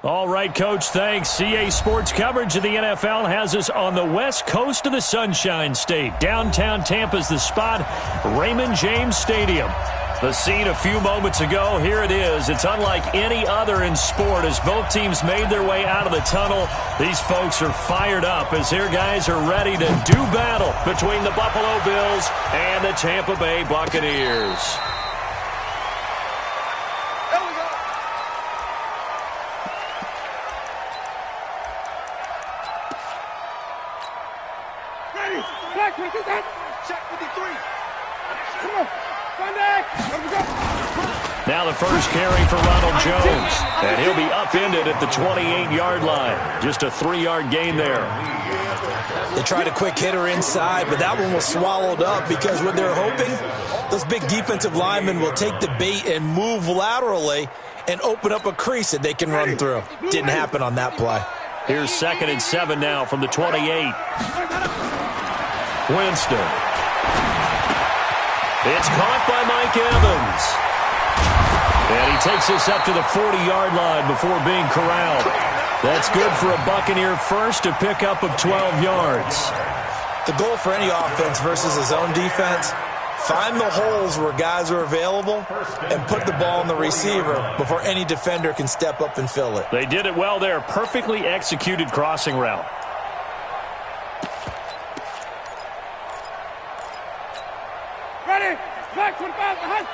All right, Coach, thanks. CA Sports coverage of the NFL has us on the west coast of the Sunshine State. Downtown Tampa's the spot, Raymond James Stadium. The scene a few moments ago, here it is. It's unlike any other in sport as both teams made their way out of the tunnel. These folks are fired up as their guys are ready to do battle between the Buffalo Bills and the Tampa Bay Buccaneers. Now the first carry for Ronald Jones, and he'll be upended at the 28-yard line. Just a 3-yard gain there. They tried a quick hitter inside, but that one was swallowed up because what they're hoping, those big defensive linemen will take the bait and move laterally and open up a crease that they can run through. Didn't happen on that play. Here's 2nd and 7 now from the 28. Winston. It's caught by Mike Evans. And he takes this up to the 40-yard line before being corralled. That's good for a Buccaneer first, a pickup of 12 yards. The goal for any offense versus his own defense, find the holes where guys are available and put the ball in the receiver before any defender can step up and fill it. They did it well there. Perfectly executed crossing route. Ready? Back 25 behind.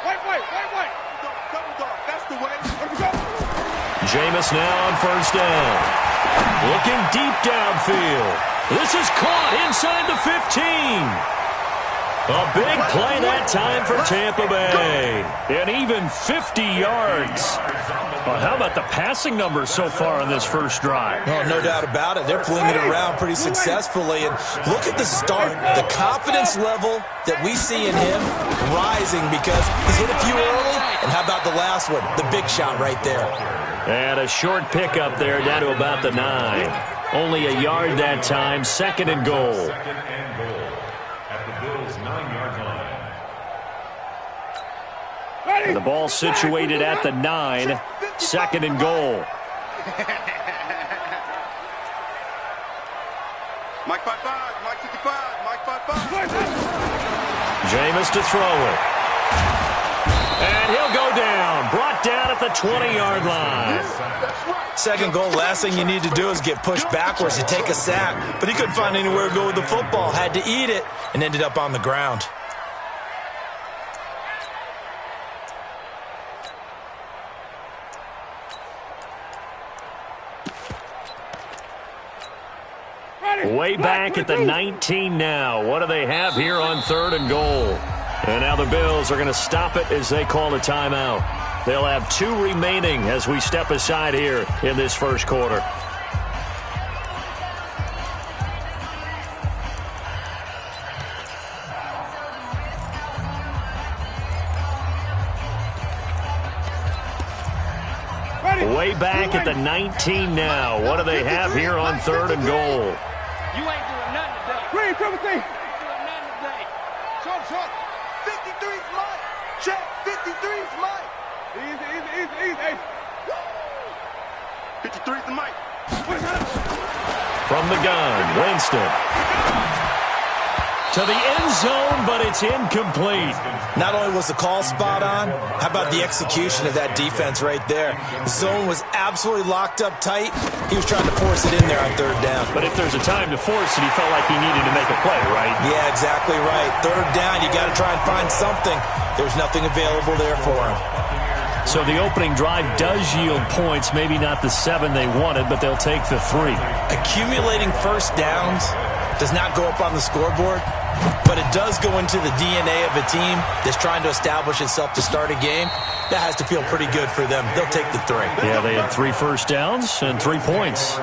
Wait. That's the way. Jameis now on first down. Looking deep downfield. This is caught inside the 15. A big play that time for Tampa Bay. And even 50 yards. Well, how about the passing numbers so far on this first drive? Well, no doubt about it. They're flinging it around pretty successfully. And look at the start. The confidence level that we see in him rising because he's hit a few early. And how about the last one? The big shot right there. And a short pickup there down to about the 9. Only a yard that time. 2nd and goal. And the ball situated at the 9. 2nd and goal. Mike 5-5, Mike 55, Mike 5-5. Jameis to throw it. And he'll go down. Brought down at the 20-yard line. 2nd goal, last thing you need to do is get pushed backwards to take a sack. But he couldn't find anywhere to go with the football. Had to eat it and ended up on the ground. Way back at the 19 now. What do they have here on 3rd and goal? And now the Bills are going to stop it as they call a timeout. They'll have 2 remaining as we step aside here in this first quarter. Way back at the 19 now. What do they have here on 3rd and goal? You ain't doing nothing today. Green, triple C. You ain't doing nothing today. Short. 53's mine. Check. 53's mine. Easy. 53's the mic. From the gun, Winston. To the end zone, but it's incomplete. Not only was the call spot on, how about the execution of that defense right there? The zone was absolutely locked up tight. He was trying to force it in there on 3rd down. But if there's a time to force it, he felt like he needed to make a play, right? Yeah, exactly right. 3rd down, you got to try and find something. There's nothing available there for him. So the opening drive does yield points, maybe not the 7 they wanted, but they'll take the 3. Accumulating first downs does not go up on the scoreboard, but it does go into the DNA of a team that's trying to establish itself to start a game. That has to feel pretty good for them. They'll take the 3. Yeah, they had 3 first downs and 3 points.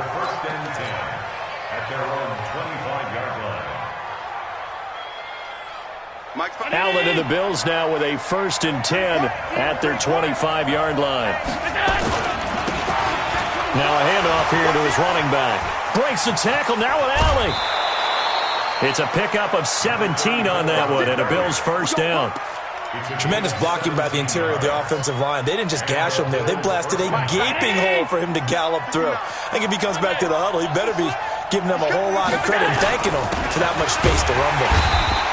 Allen and the Bills now with a 1st and 10 at their 25-yard line. Now a handoff here to his running back. Breaks the tackle now with Allen. It's a pickup of 17 on that one and a Bills first down. Tremendous blocking by the interior of the offensive line. They didn't just gash him there. They blasted a gaping hole for him to gallop through. I think if he comes back to the huddle, he better be giving them a whole lot of credit and thanking them for that much space to rumble.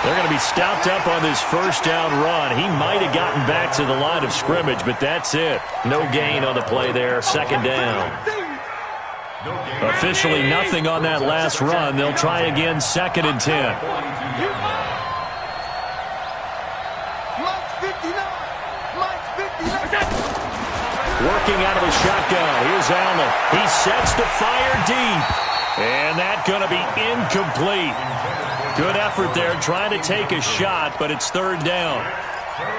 They're going to be stopped up on this first down run. He might have gotten back to the line of scrimmage, but that's it. No gain on the play there. Second down. Officially nothing on that last run. They'll try again, 2nd and 10. Working out of the shotgun. Here's Allen. He sets to fire deep. And that's going to be incomplete. Good effort there trying to take a shot, but it's 3rd down.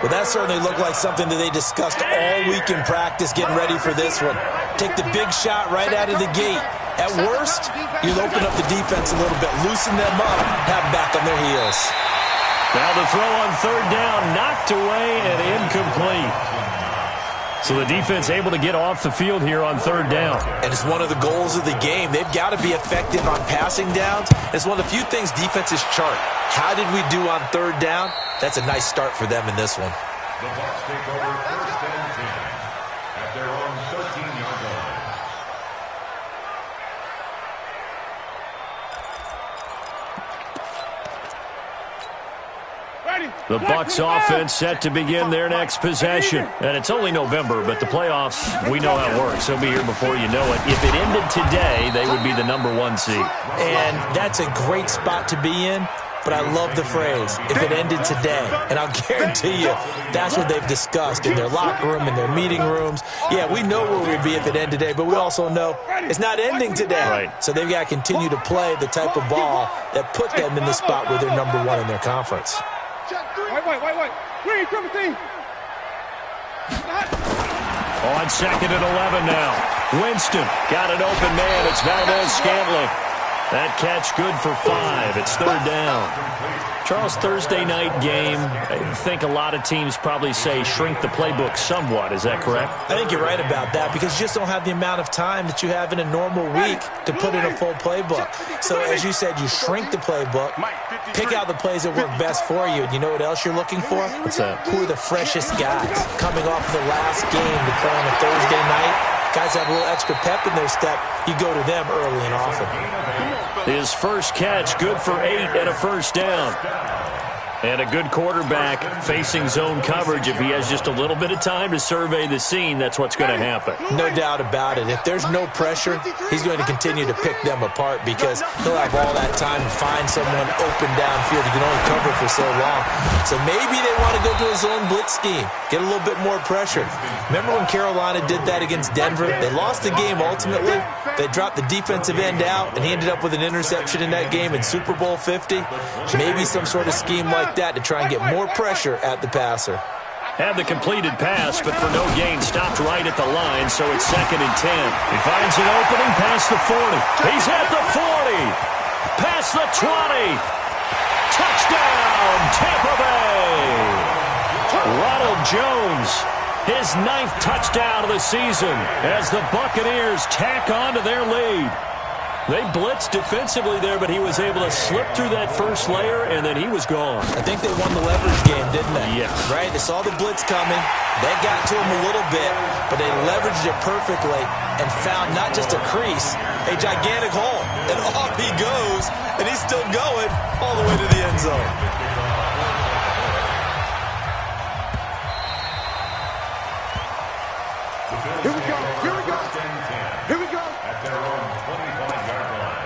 Well, that certainly looked like something that they discussed all week in practice, getting ready for this one. Take the big shot right out of the gate. At worst, you'll open up the defense a little bit, loosen them up, have them back on their heels. Now the throw on 3rd down, knocked away and incomplete. So the defense able to get off the field here on 3rd down. And it's one of the goals of the game. They've got to be effective on passing downs. It's one of the few things defenses chart. How did we do on 3rd down? That's a nice start for them in this one. The Bucs take over 1st and 10 at their own 13-yard line. The Bucs offense set to begin their next possession. And it's only November, but the playoffs, we know how it works. They'll be here before you know it. If it ended today, they would be the #1 seed. And that's a great spot to be in. But I love the phrase, if it ended today. And I'll guarantee you, that's what they've discussed in their locker room, in their meeting rooms. Yeah, we know where we'd be if it ended today, but we also know it's not ending today. Right. So they've got to continue to play the type of ball that put them in the spot where they're #1 in their conference. Wait. Green, triple team. On 2nd and 11 now. Winston got an open man. It's Valdez-Scantling. That catch good for 5. It's 3rd down. Charles, Thursday night game, I think a lot of teams probably say shrink the playbook somewhat. Is that correct? I think you're right about that because you just don't have the amount of time that you have in a normal week to put in a full playbook. So as you said, you shrink the playbook, pick out the plays that work best for you. And you know what else you're looking for? What's that? Who are the freshest guys coming off the last game to play on a Thursday night? Guys have a little extra pep in their step. You go to them early and often. His first catch, good for 8 and a 1st down. And a good quarterback facing zone coverage. If he has just a little bit of time to survey the scene, that's what's going to happen. No doubt about it. If there's no pressure, he's going to continue to pick them apart because he'll have all that time to find someone open downfield. He can only cover for so long. So maybe they want to go to a zone blitz scheme, get a little bit more pressure. Remember when Carolina did that against Denver? They lost the game ultimately. They dropped the defensive end out, and he ended up with an interception in that game in Super Bowl 50. Maybe some sort of scheme like that to try and get more pressure at the passer. Had the completed pass, but for no gain, stopped right at the line, so it's 2nd and 10. He finds an opening past the 40. He's at the 40. Past the 20. Touchdown, Tampa Bay. Ronald Jones, his 9th touchdown of the season as the Buccaneers tack on to their lead. They blitzed defensively there, but he was able to slip through that first layer, and then he was gone. I think they won the leverage game, didn't they? Yes. Right? They saw the blitz coming. That got to him a little bit, but they leveraged it perfectly and found not just a crease, a gigantic hole. And off he goes, and he's still going all the way to the end zone. Here we go. Here we go. At their own 25-yard line.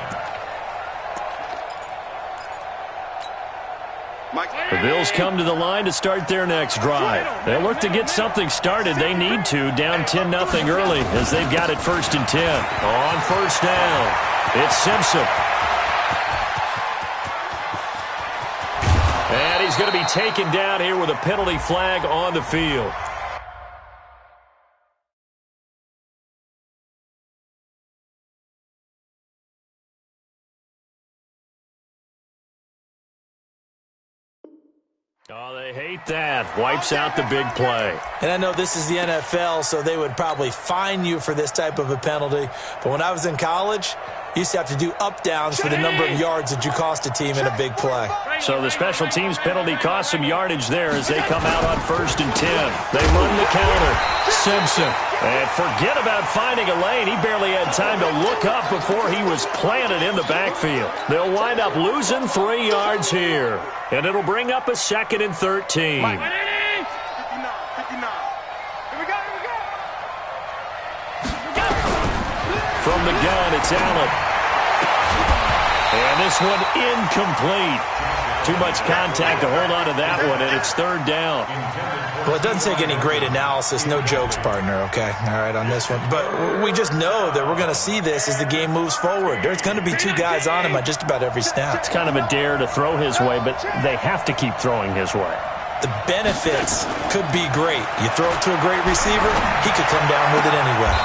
The Bills come to the line to start their next drive. They'll look to get something started. They need to, down 10-0 early as they've got it 1st and 10. On 1st down, it's Simpson. And he's going to be taken down here with a penalty flag on the field. Oh, They hate that. Wipes out the big play. And I know this is the NFL, so they would probably fine you for this type of a penalty. But when I was in college, you used to have to do up-downs for the number of yards that you cost a team in a big play. So the special teams penalty cost some yardage there as they come out on 1st and 10. They run the counter. Simpson. And forget about finding a lane. He barely had time to look up before he was planted in the backfield. They'll wind up losing 3 yards here. And it'll bring up a 2nd and 13. Here we go. From the gun, it's Allen. And this one incomplete. Too much contact to hold on to that one, and it's 3rd down. Well, it doesn't take any great analysis. No jokes, partner, okay? All right, on this one. But we just know that we're going to see this as the game moves forward. There's going to be 2 guys on him at just about every snap. It's kind of a dare to throw his way, but they have to keep throwing his way. The benefits could be great. You throw it to a great receiver, he could come down with it anyway.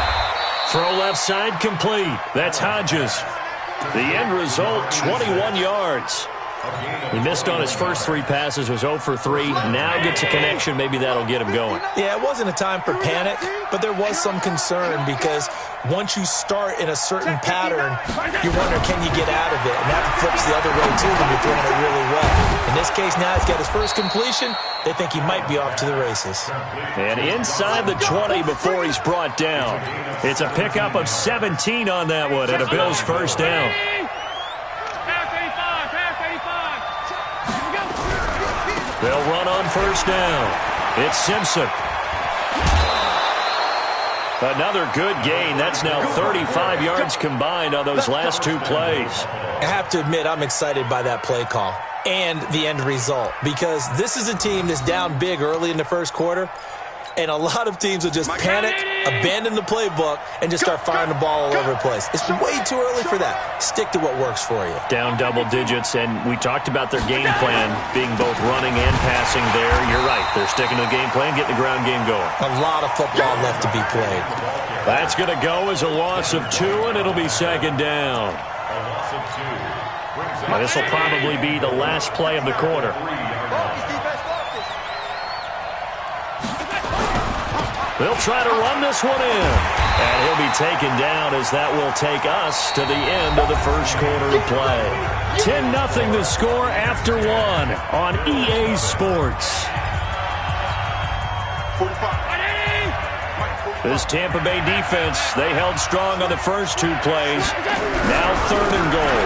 Throw left side complete. That's Hodges. The end result, 21 yards. He missed on his first 3 passes, was 0 for 3. Now gets a connection. Maybe that'll get him going. Yeah, it wasn't a time for panic, but there was some concern because once you start in a certain pattern, you wonder, can you get out of it? And that flips the other way, too, when you're throwing it really well. In this case, now he's got his first completion. They think he might be off to the races. And inside the 20 before he's brought down. It's a pickup of 17 on that one, and a Bills first down. They'll run on 1st down. It's Simpson. Another good gain. That's now 35 yards combined on those last 2 plays. I have to admit, I'm excited by that play call and the end result because this is a team that's down big early in the first quarter, and a lot of teams will just panic, abandon the playbook, and just start firing the ball all over the place. It's way too early for that. Stick to what works for you. Down double digits, and we talked about their game plan being both running and passing there. You're right. They're sticking to the game plan, getting the ground game going. A lot of football left to be played. That's going to go as a loss of 2, and it'll be 2nd down. Now, this will probably be the last play of the quarter. They'll try to run this one in. And he'll be taken down as that will take us to the end of the first quarter of play. 10-0 the score after 1 on EA Sports. This Tampa Bay defense, they held strong on the first 2 plays. Now 3rd and goal.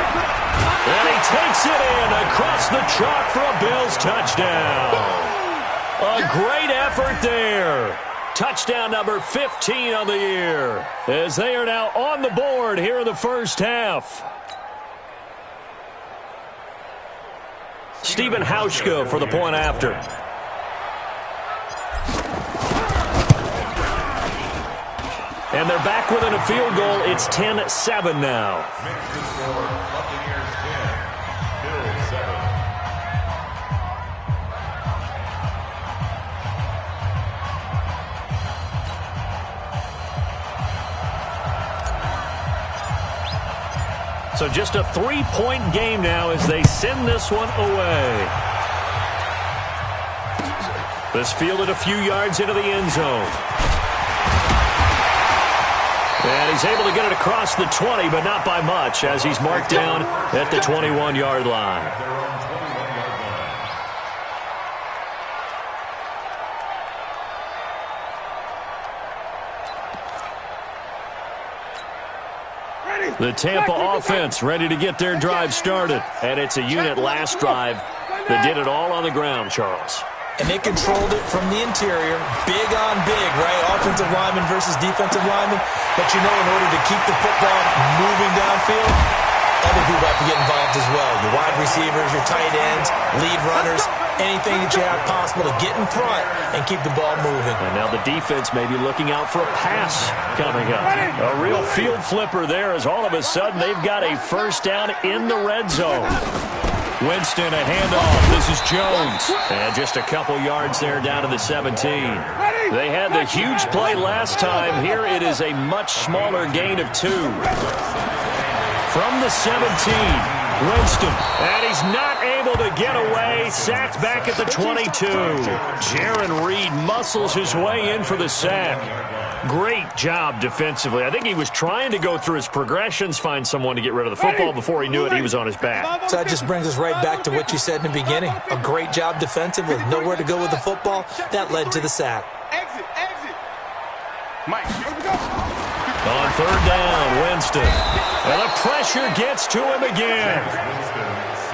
And he takes it in across the chalk for a Bills touchdown. A great effort there. Touchdown number 15 on the year as they are now on the board here in the first half. Stephen Hauschka for the point after. And they're back within a field goal. It's 10-7 now. So just a 3-point game now as they send this one away. This fielded a few yards into the end zone. And he's able to get it across the 20, but not by much as he's marked down at the 21-yard line. The Tampa offense ready to get their drive started. And it's a unit last drive that did it all on the ground, Charles. And they controlled it from the interior, big on big, right? Offensive lineman versus defensive lineman. But you know, in order to keep the football moving downfield, other people have to get involved as well. Your wide receivers, your tight ends, lead runners, anything that you have possible to get in front and keep the ball moving. And now the defense may be looking out for a pass coming up. A real field flipper there as all of a sudden they've got a first down in the red zone. Winston, a handoff. This is Jones. And just a couple yards there down to the 17. They had the huge play last time. Here it is a much smaller gain of 2. From the 17, Winston, and he's not able to get away. Sacked back at the 22. Jaron Reed muscles his way in for the sack. Great job defensively. I think he was trying to go through his progressions, find someone to get rid of the football. Before he knew it, he was on his back. So that just brings us right back to what you said in the beginning. A great job defensively. Nowhere to go with the football. That led to the sack. Exit. Mike, here we go. On third down, Winston. And the pressure gets to him again.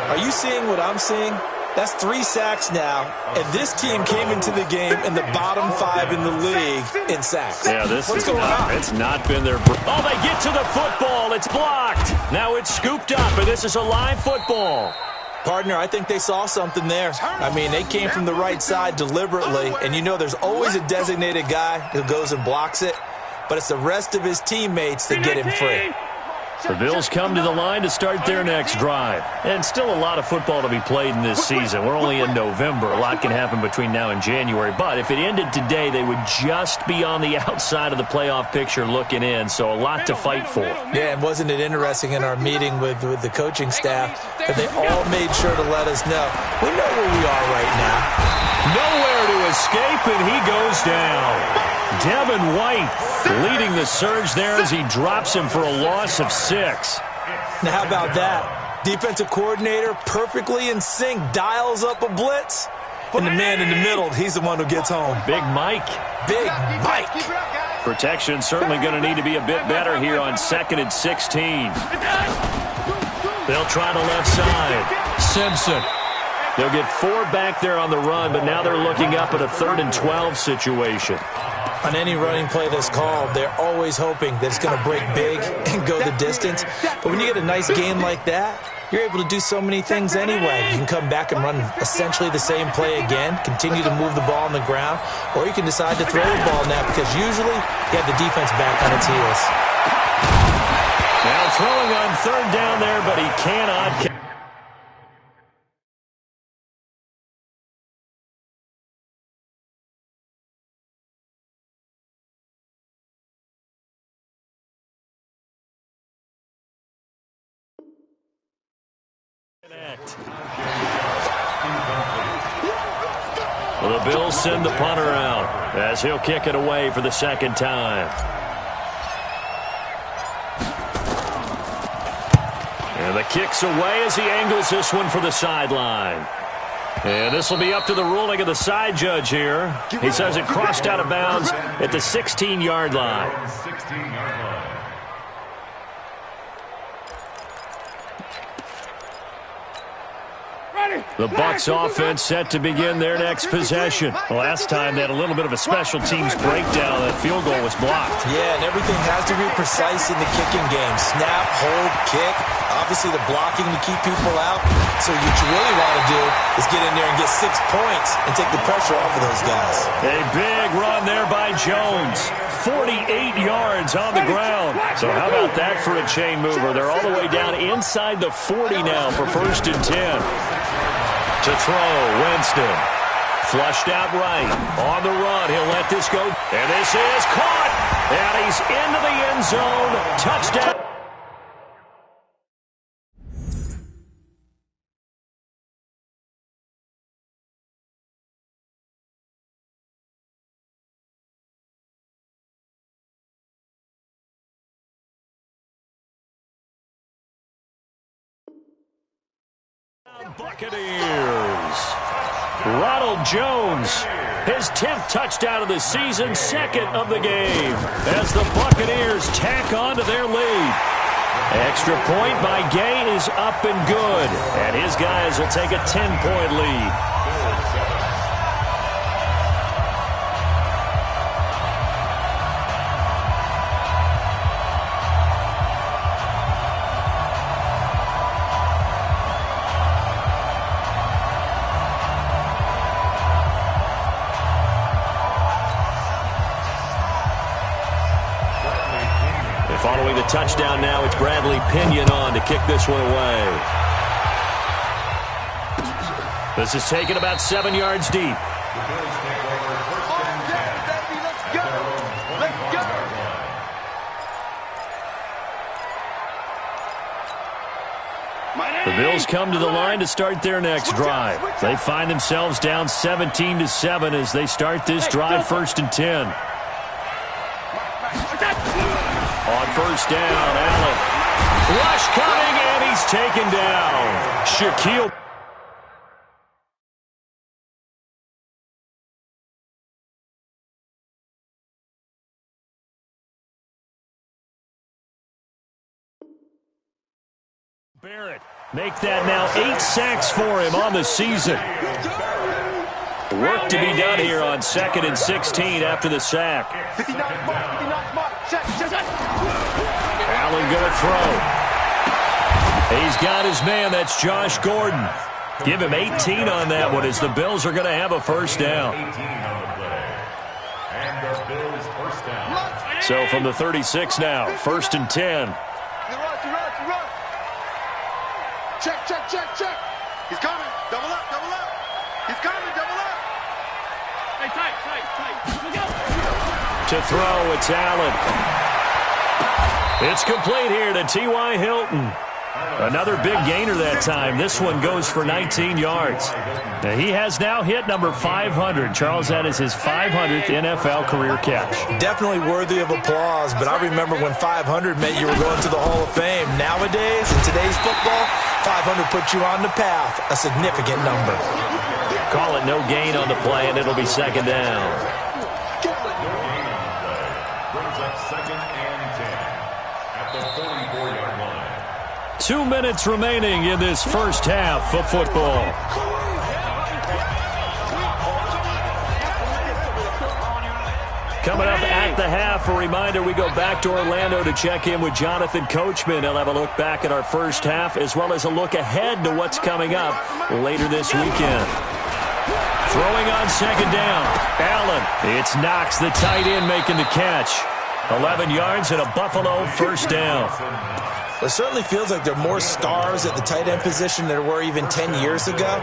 Are you seeing what I'm seeing? That's 3 sacks now, and this team came into the game in the bottom 5 in the league in sacks. Yeah, it's not been their... Oh, they get to the football. It's blocked. Now it's scooped up, and this is a live football. Partner, I think they saw something there. I mean, they came from the right side deliberately, and you know there's always a designated guy who goes and blocks it, but it's the rest of his teammates that get him free. The Bills come to the line to start their next drive. And still a lot of football to be played in this season. We're only in November. A lot can happen between now and January. But if it ended today, they would just be on the outside of the playoff picture looking in. So a lot to fight for. Yeah, and wasn't it interesting in our meeting with the coaching staff that they all made sure to let us know, we know where we are right now. Nowhere to escape, and he goes down. Devin White leading the surge there as he drops him for a loss of 6. Now, how about that? Defensive coordinator perfectly in sync, dials up a blitz, and the man in the middle, he's the one who gets home. Big Mike. Big Mike. Protection certainly going to need to be a bit better here on 2nd and 16. They'll try the left side. Simpson. They'll get 4 back there on the run, but now they're looking up at a 3rd and 12 situation. On any running play that's called, they're always hoping that it's going to break big and go the distance. But when you get a nice game like that, you're able to do so many things anyway. You can come back and run essentially the same play again, continue to move the ball on the ground, or you can decide to throw the ball now because usually you have the defense back on its heels. Now throwing on 3rd down there, but he cannot. Well, the Bills send the punter out as he'll kick it away for the 2nd time. And the kick's away as he angles this one for the sideline. And this will be up to the ruling of the side judge here. He says it crossed out of bounds at the 16-yard line. The Bucs offense set to begin their next possession. Last time they had a little bit of a special teams breakdown. That field goal was blocked. Yeah, and everything has to be precise in the kicking game. Snap, hold, kick. Obviously the blocking to keep people out. So what you really want to do is get in there and get 6 points and take the pressure off of those guys. A big run there by Jones. 48 yards on the ground. So how about that for a chain mover? They're all the way down inside the 40 now for 1st and 10. To throw, Winston. Flushed out right. On the run, he'll let this go. And this is caught. And he's into the end zone. Touchdown. Buccaneers. Ronald Jones, his 10th touchdown of the season, 2nd of the game, as the Buccaneers tack on to their lead. Extra point by Gay is up and good, and his guys will take a 10-point lead. Following the touchdown now, it's Bradley Pinion on to kick this one away. This is taken about 7 yards deep. The Bills come to the line to start their next drive. They find themselves down 17-7 as they start this drive, 1st and 10. On 1st down, Allen. Rush coming, and he's taken down. Shaquille Barrett make that now 8 sacks for him on the season. Work to be done here on 2nd and 16 after the sack. Allen going to throw. He's got his man. That's Josh Gordon. Give him 18 on that one as the Bills are going to have a 1st down. So from the 36 now, 1st and 10. Check, check, check, check. He's coming. Double up, double up. He's coming, double up. Hey, tight, tight, tight. Look out. To throw, it's Allen. It's complete here to T.Y. Hilton. Another big gainer that time. This one goes for 19 yards. Now, he has now hit number 500. Charles, that is his 500th NFL career catch. Definitely worthy of applause, but I remember when 500 meant you were going to the Hall of Fame. Nowadays, in today's football, 500 puts you on the path, a significant number. Call it no gain on the play, and it'll be 2nd down. Brings up 2nd and 10 at the 44-yard line. 2 minutes remaining in this first half of football. Coming up at the half, a reminder, we go back to Orlando to check in with Jonathan Coachman. He'll have a look back at our first half as well as a look ahead to what's coming up later this weekend. Throwing on 2nd down. Allen. It's Knox, the tight end, making the catch. 11 yards and a Buffalo 1st down. It certainly feels like there are more stars at the tight end position than there were even 10 years ago.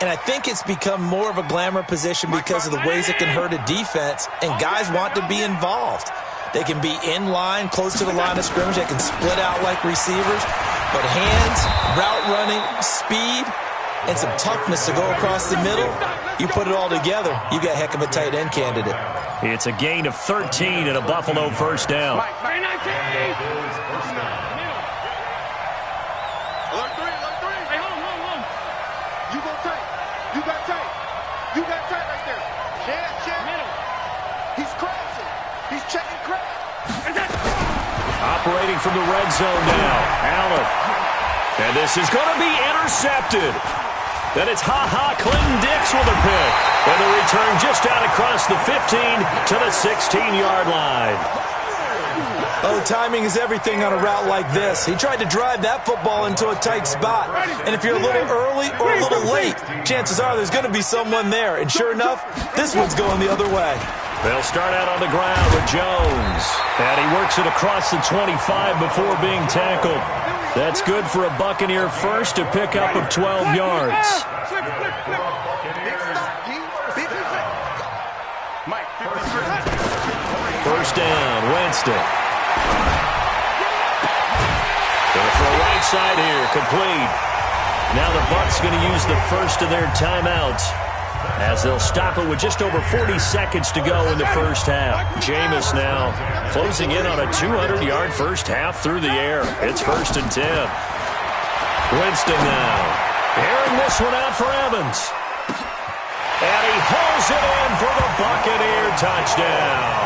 And I think it's become more of a glamour position because of the ways it can hurt a defense, and guys want to be involved. They can be in line, close to the line of scrimmage. They can split out like receivers. But hands, route running, speed, and some toughness to go across the middle, you put it all together, you got a heck of a tight end candidate. It's a gain of 13 and a Buffalo 1st down. Operating from the red zone now, Allen. And this is going to be intercepted. Then it's Clinton Dix with a pick. And the return just out across the 15 to the 16-yard line. Oh, timing is everything on a route like this. He tried to drive that football into a tight spot. And if you're a little early or a little late, chances are there's going to be someone there. And sure enough, this one's going the other way. They'll start out on the ground with Jones. And he works it across the 25 before being tackled. That's good for a Buccaneer 1st to pick up of 12 yards. First down, Winston. Going for a right side here, complete. Now the Bucs going to use the first of their timeouts as they'll stop it with just over 40 seconds to go in the first half. Jameis now closing in on a 200-yard first half through the air. It's 1st and 10. Winston now. Airing this one out for Evans. And he hauls it in for the Buccaneer touchdown.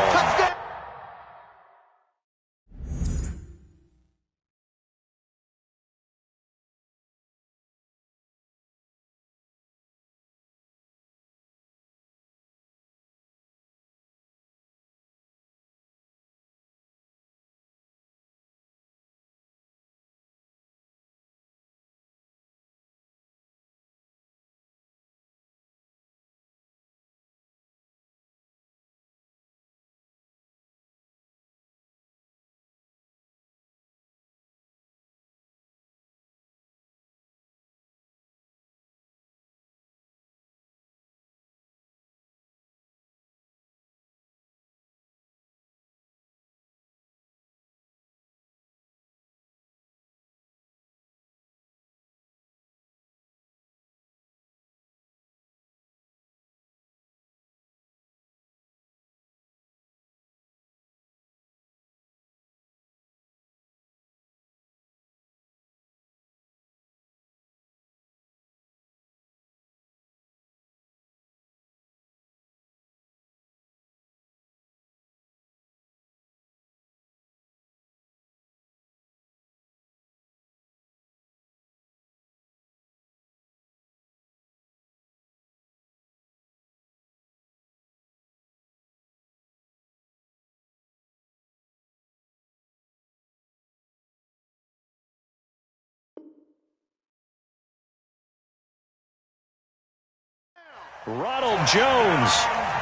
Ronald Jones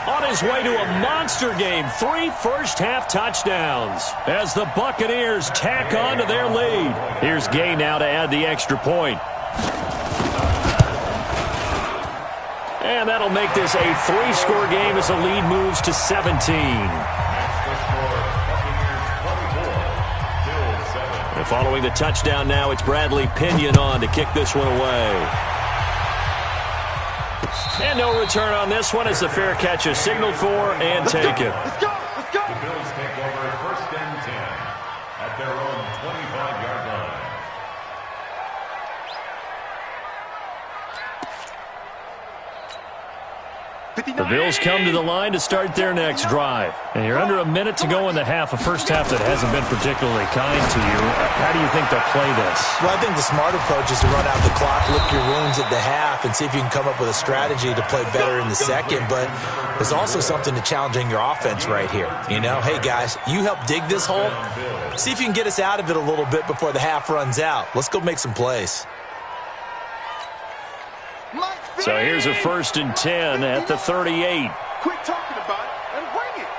on his way to a monster game. 3 first-half touchdowns as the Buccaneers tack on to their lead. Here's Gay now to add the extra point. And that'll make this a 3-score game as the lead moves to 17. And following the touchdown now, it's Bradley Pinion on to kick this one away. And no return on this one as the fair catch is signaled for and taken. Let's go! Let's go! The Bills take over 1st and 10 at their own 25-yard line. The Bills come to the line to start their next drive. And you're under a minute to go in the half, a first half that hasn't been particularly kind to you. How do you think they'll play this? Well, I think the smart approach is to run out the clock, lick your wounds at the half, and see if you can come up with a strategy to play better in the second. But there's also something to challenging your offense right here. You know, hey, guys, you help dig this hole. See if you can get us out of it a little bit before the half runs out. Let's go make some plays. So here's a 1st and 10 at the 38. Quit talking about it and bring it.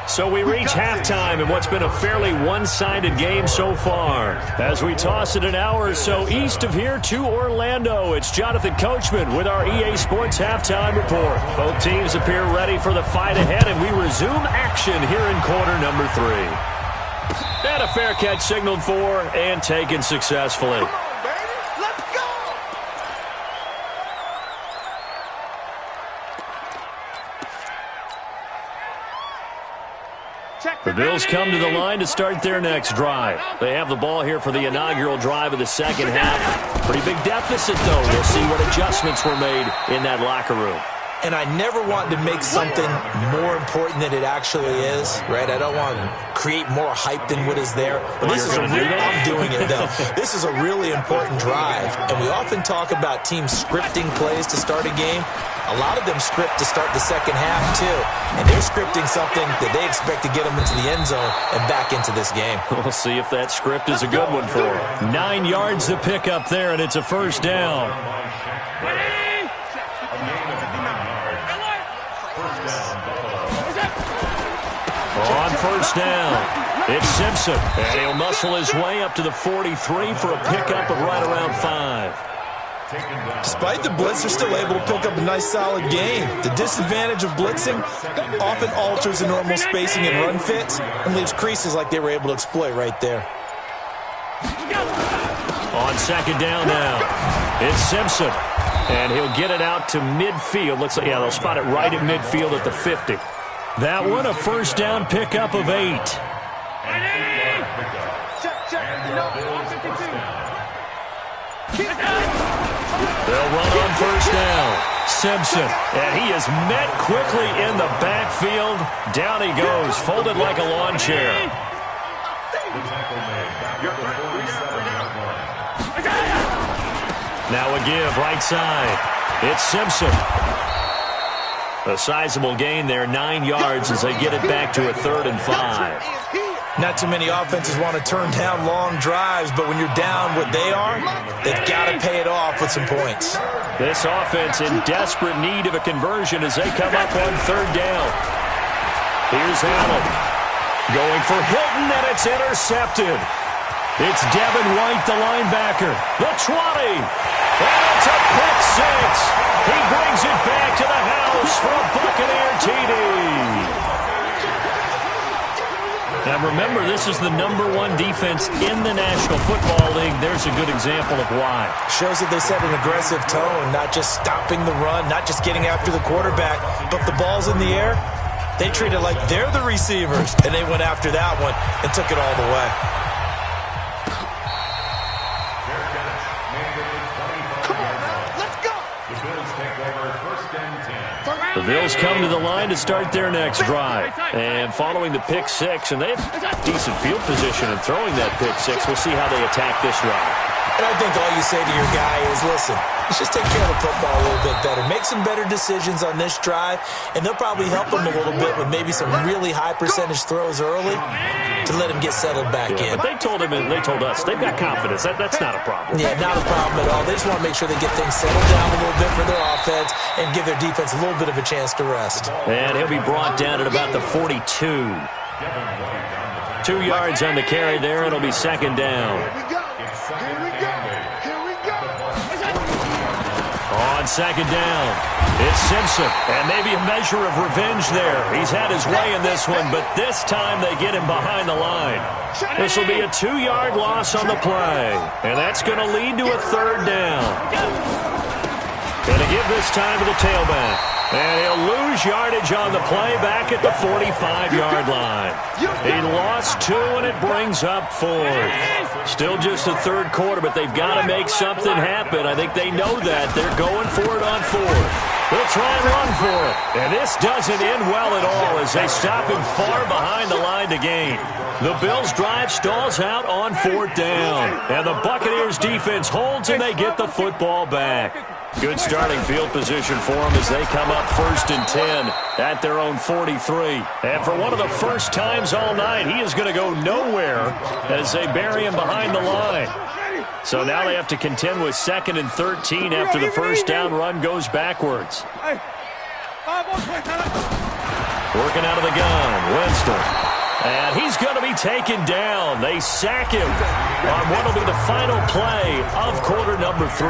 So we reach halftime in what's been a fairly one-sided game so far. As we toss it an hour or so east of here to Orlando, it's Jonathan Coachman with our EA Sports Halftime Report. Both teams appear ready for the fight ahead, and we resume action here in quarter number 3. And a fair catch signaled for and taken successfully. Come on, baby. Let's go! The Bills come to the line to start their next drive. They have the ball here for the inaugural drive of the second half. Pretty big deficit, though. We'll see what adjustments were made in that locker room. And I never want to make something more important than it actually is, right? I don't want to create more hype than what is there. But this is I'm doing it, though. This is a really important drive. And we often talk about teams scripting plays to start a game. A lot of them script to start the second half, too. And they're scripting something that they expect to get them into the end zone and back into this game. We'll see if that script is a good one for them. 9 yards to pick up there, and it's a first down. On first down, it's Simpson, and he'll muscle his way up to the 43 for a pickup of right around 5. Despite the blitz, they're still able to pick up a nice, solid gain. The disadvantage of blitzing often alters the normal spacing and run fits and leaves creases like they were able to exploit right there. On second down now, it's Simpson, and he'll get it out to midfield. Looks like, yeah, they'll spot it right at midfield at the 50. That one, a first down pickup of 8. Check. They'll run on first down. Simpson, and he is met quickly in the backfield. Down he goes, folded like a lawn chair. Now a give, right side. It's Simpson. A sizable gain there, 9 yards as they get it back to a 3rd and 5. Not too many offenses want to turn down long drives, but when you're down what they are, they've got to pay it off with some points. This offense in desperate need of a conversion as they come up on 3rd down. Here's Allen going for Hilton, and it's intercepted. It's Devin White, the linebacker. The 20. And it's a pick 6. He brings it back to the house for a Buccaneer TD. Now remember, this is the #1 defense in the National Football League. There's a good example of why. Shows that they set an aggressive tone, not just stopping the run, not just getting after the quarterback, but the ball's in the air. They treat it like they're the receivers, and they went after that one and took it all the way. The Bills come to the line to start their next drive. And following the pick 6, and they have decent field position in throwing that pick 6, we'll see how they attack this drive. And I think all you say to your guy is, listen, let's just take care of the football a little bit better. Make some better decisions on this drive, and they'll probably help him a little bit with maybe some really high percentage throws early to let him get settled back in. But they told him and they told us they've got confidence. That's not a problem. Yeah, not a problem at all. They just want to make sure they get things settled down a little bit for their offense and give their defense a little bit of a chance to rest. And he'll be brought down at about the 42. 2 yards on the carry there. It'll be second down. On second down, it's Simpson, and maybe a measure of revenge there. He's had his way in this one, but this time they get him behind the line. This will be a 2-yard loss on the play, and that's going to lead to a third down. Going to give this time to the tailback, and he'll lose yardage on the play back at the 45-yard line. He lost 2, and it brings up 4th. Still just the third quarter, but they've got to make something happen. I think they know that. They're going for it on 4th. They'll try and run for it. And this doesn't end well at all as they stop him far behind the line to gain. The Bills' drive stalls out on 4th down. And the Buccaneers' defense holds, and they get the football back. Good starting field position for them as they come up 1st and 10 at their own 43. And for one of the first times all night, he is going to go nowhere as they bury him behind the line. So now they have to contend with 2nd and 13 after the first down run goes backwards. Working out of the gun, Winston. And he's going to be taken down. They sack him on what will be the final play of quarter number 3.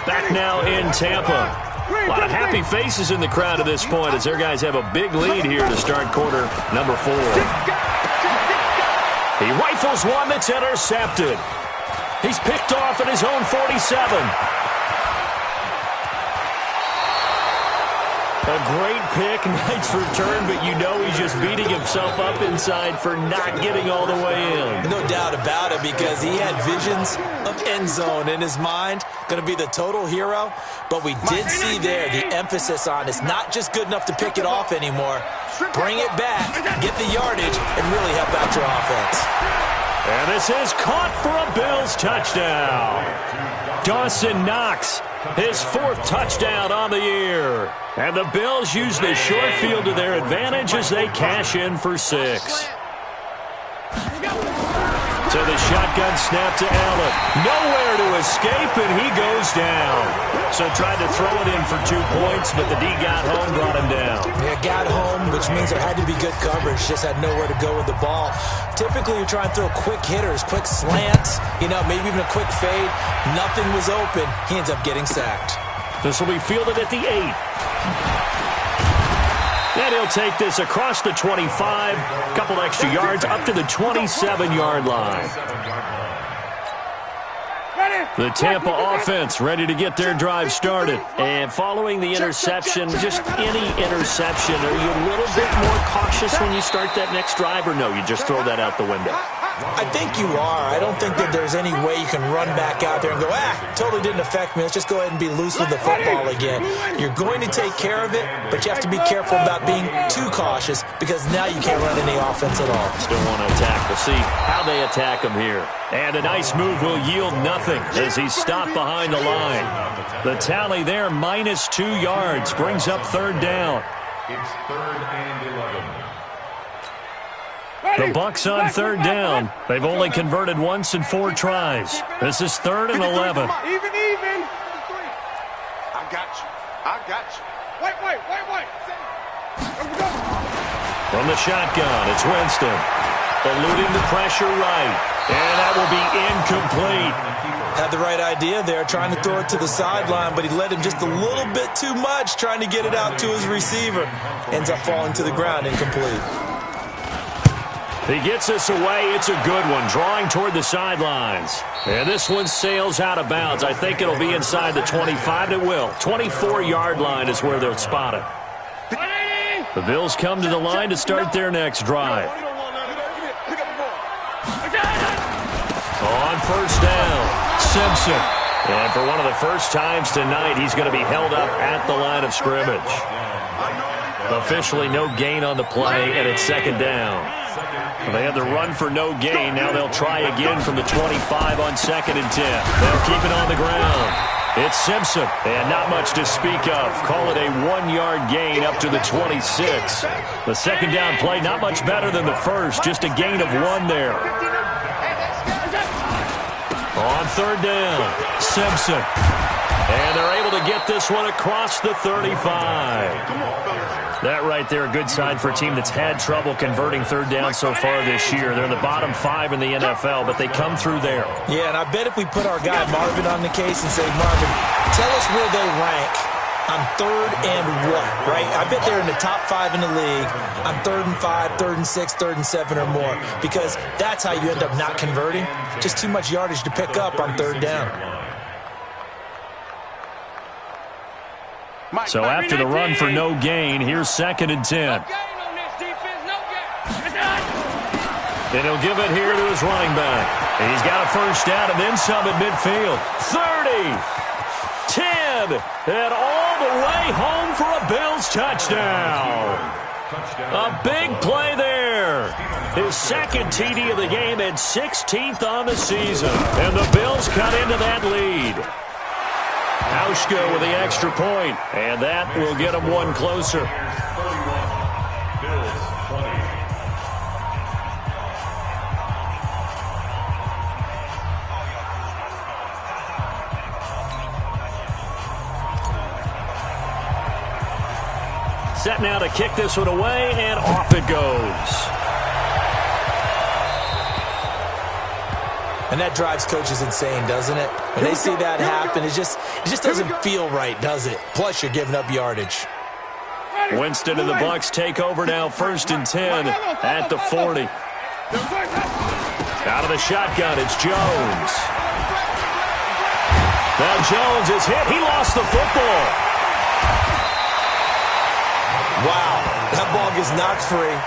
Back now in Tampa. A lot of happy faces in the crowd at this point as their guys have a big lead here to start quarter number 4. He rifles one that's intercepted. He's picked off at his own 47. A great pick, nice return, but you know he's just beating himself up inside for not getting all the way in. No doubt about it, because he had visions of end zone in his mind. Going to be the total hero, but we did see there the emphasis on it's not just good enough to pick it off anymore. Bring it back, get the yardage, and really help out your offense. And this is caught for a Bills touchdown. Dawson Knox, his 4th touchdown on the year. And the Bills use the short field to their advantage as they cash in for 6. To the shotgun snap to Allen. Nowhere to escape, and he goes down. So tried to throw it in for 2 points, but the D got home, brought him down. Yeah, got home, which means there had to be good coverage. Just had nowhere to go with the ball. Typically, you're trying to throw quick hitters, quick slants, maybe even a quick fade. Nothing was open. He ends up getting sacked. This will be fielded at the 8. And he'll take this across the 25, a couple extra yards, up to the 27-yard line. The Tampa offense ready to get their drive started. And following the interception, just any interception, are you a little bit more cautious when you start that next drive, or no, you just throw that out the window? I think you are. I don't think that there's any way you can run back out there and go, totally didn't affect me. Let's just go ahead and be loose with the football again. You're going to take care of it, but you have to be careful about being too cautious because now you can't run any offense at all. Still want to attack. We'll see how they attack him here. And a nice move will yield nothing as he's stopped behind the line. The tally there, -2 yards, brings up 3rd down. It's 3rd and 11. The Bucs on 3rd down. They've only converted once in 4 tries. This is 3rd and 11. Even. I got you. Wait. From the shotgun, it's Winston. Eluding the pressure right. And that will be incomplete. Had the right idea there, trying to throw it to the sideline, but he led him just a little bit too much, trying to get it out to his receiver. Ends up falling to the ground, incomplete. He gets this away. It's a good one, drawing toward the sidelines. And this one sails out of bounds. I think it'll be inside the 25. It will. 24-yard line is where they'll spot it. The Bills come to the line to start their next drive. On 1st down, Simpson. And for one of the first times tonight, he's going to be held up at the line of scrimmage. Officially no gain on the play, and it's 2nd down. Well, they had the run for no gain. Now they'll try again from the 25 on 2nd and 10. They'll keep it on the ground. It's Simpson, and not much to speak of. Call it a 1-yard gain up to the 26. The second down play, not much better than the first, just a gain of 1 there. On 3rd down, Simpson. And they're able to get this one across the 35. That right there, a good sign for a team that's had trouble converting 3rd down so far this year. They're in the bottom 5 in the NFL, but they come through there. Yeah, and I bet if we put our guy Marvin on the case and say, Marvin, tell us where they rank on 3rd and what, right? I bet they're in the top 5 in the league on 3rd and 5, 3rd and 6, 3rd and 7 or more, because that's how you end up not converting. Just too much yardage to pick up on 3rd down. So after the run for no gain, here's 2nd and 10. And he'll give it here to his running back. And he's got a first down and then some at midfield. 30, 10, and all the way home for a Bills touchdown. A big play there. His 2nd TD of the game and 16th on the season. And the Bills cut into that lead. Hauschka with the extra point, and that will get him 1 closer. Set now to kick this one away, and off it goes. And that drives coaches insane, doesn't it? When they see that happen, it just doesn't feel right, does it? Plus, you're giving up yardage. Winston and the Bucs take over now, 1st and 10 at the 40. Out of the shotgun, it's Jones. Now Jones is hit. He lost the football. Wow, that ball gets knocked free,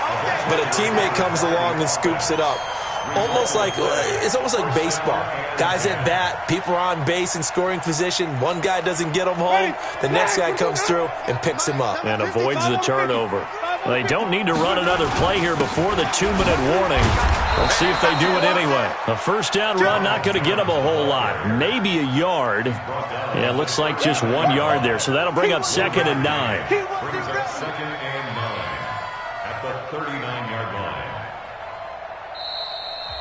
but a teammate comes along and scoops it up. It's almost like baseball. Guys at bat, people are on base in scoring position. One guy doesn't get him home. The next guy comes through and picks him up. And avoids the turnover. They don't need to run another play here before the 2-minute warning. Let's see if they do it anyway. A first down run, not going to get them a whole lot. Maybe a yard. Yeah, it looks like just 1 yard there. So that'll bring up 2nd and 9. Brings up 2nd and 9 at the 39-yard line.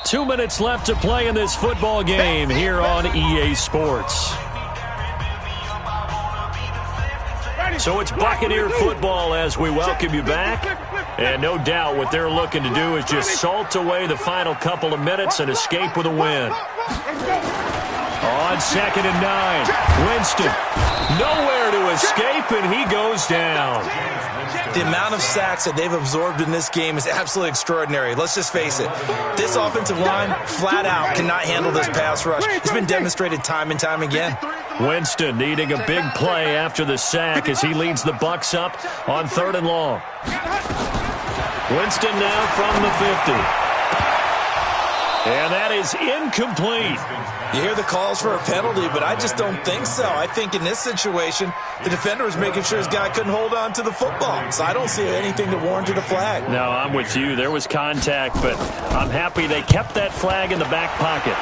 2 minutes left to play in this football game here on EA Sports. So it's Buccaneer football as we welcome you back. And no doubt what they're looking to do is just salt away the final couple of minutes and escape with a win. On 2nd and 9, Winston nowhere to escape, and he goes down. The amount of sacks that they've absorbed in this game is absolutely extraordinary. Let's just face it. This offensive line, flat out, cannot handle this pass rush. It's been demonstrated time and time again. Winston needing a big play after the sack as he leads the Bucs up on 3rd and long. Winston now from the 50. And that is incomplete. You hear the calls for a penalty, but I just don't think so. I think in this situation, the defender was making sure his guy couldn't hold on to the football. So I don't see anything that warranted a flag. No, I'm with you. There was contact, but I'm happy they kept that flag in the back pocket.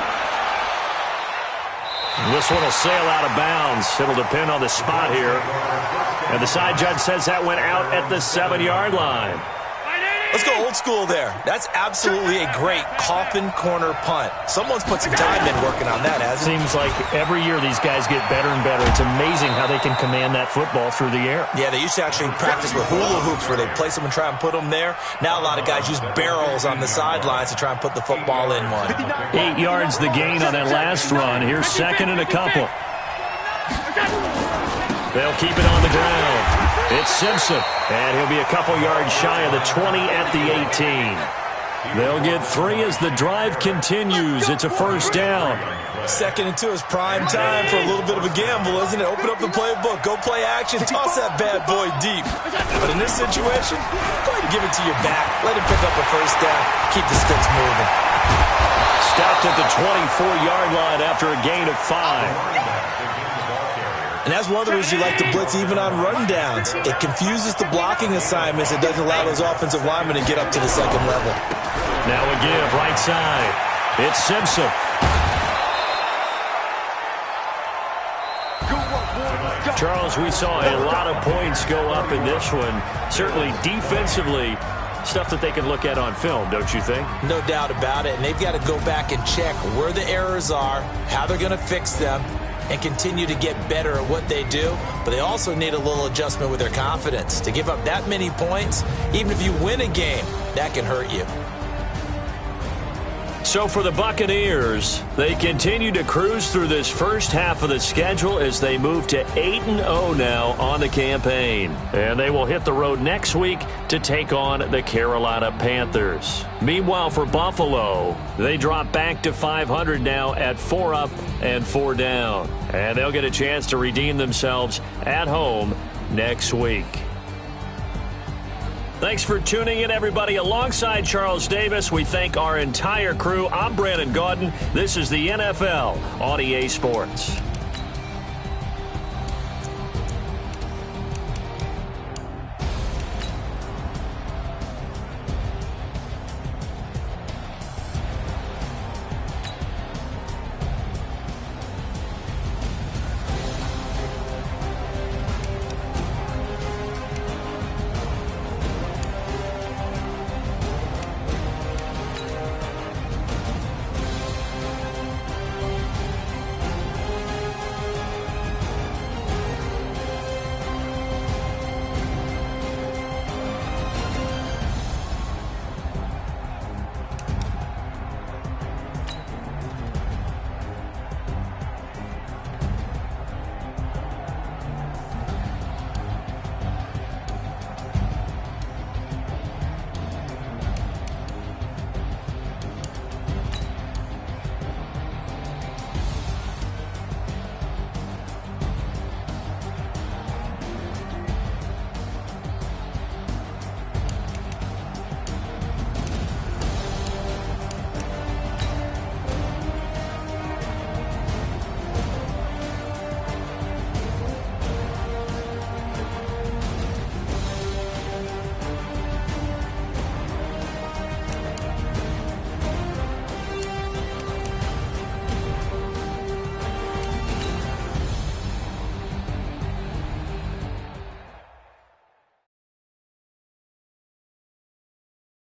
This one will sail out of bounds. It'll depend on the spot here. And the side judge says that went out at the 7-yard line. Let's go old school there. That's absolutely a great coffin corner punt. Someone's put some time in working on that, hasn't it? Seems like every year these guys get better and better. It's amazing how they can command that football through the air. Yeah, they used to actually practice with hula hoops where they place them and try and put them there. Now a lot of guys use barrels on the sidelines to try and put the football in one. 8 yards the gain on that last run. Here's 2nd and a couple. They'll keep it on the ground. It's Simpson, and he'll be a couple yards shy of the 20 at the 18. They'll get 3 as the drive continues. It's a first down. 2nd and 2 is prime time for a little bit of a gamble, isn't it? Open up the playbook, go play action, toss that bad boy deep. But in this situation, go ahead and give it to your back. Let him pick up a first down. Keep the sticks moving. Stopped at the 24-yard line after a gain of 5. And that's one of the reasons you like to blitz even on rundowns. It confuses the blocking assignments. It doesn't allow those offensive linemen to get up to the second level. Now a give right side. It's Simpson. Charles, we saw a lot of points go up in this one. Certainly defensively, stuff that they can look at on film, don't you think? No doubt about it. And they've got to go back and check where the errors are, how they're going to fix them, and continue to get better at what they do. But they also need a little adjustment with their confidence. To give up that many points, even if you win a game, that can hurt you. So for the Buccaneers, they continue to cruise through this first half of the schedule as they move to 8-0 now on the campaign. And they will hit the road next week to take on the Carolina Panthers. Meanwhile, for Buffalo, they drop back to 500 now at 4 up and 4 down. And they'll get a chance to redeem themselves at home next week. Thanks for tuning in, everybody. Alongside Charles Davis, we thank our entire crew. I'm Brandon Gaudin. This is the NFL on EA Sports.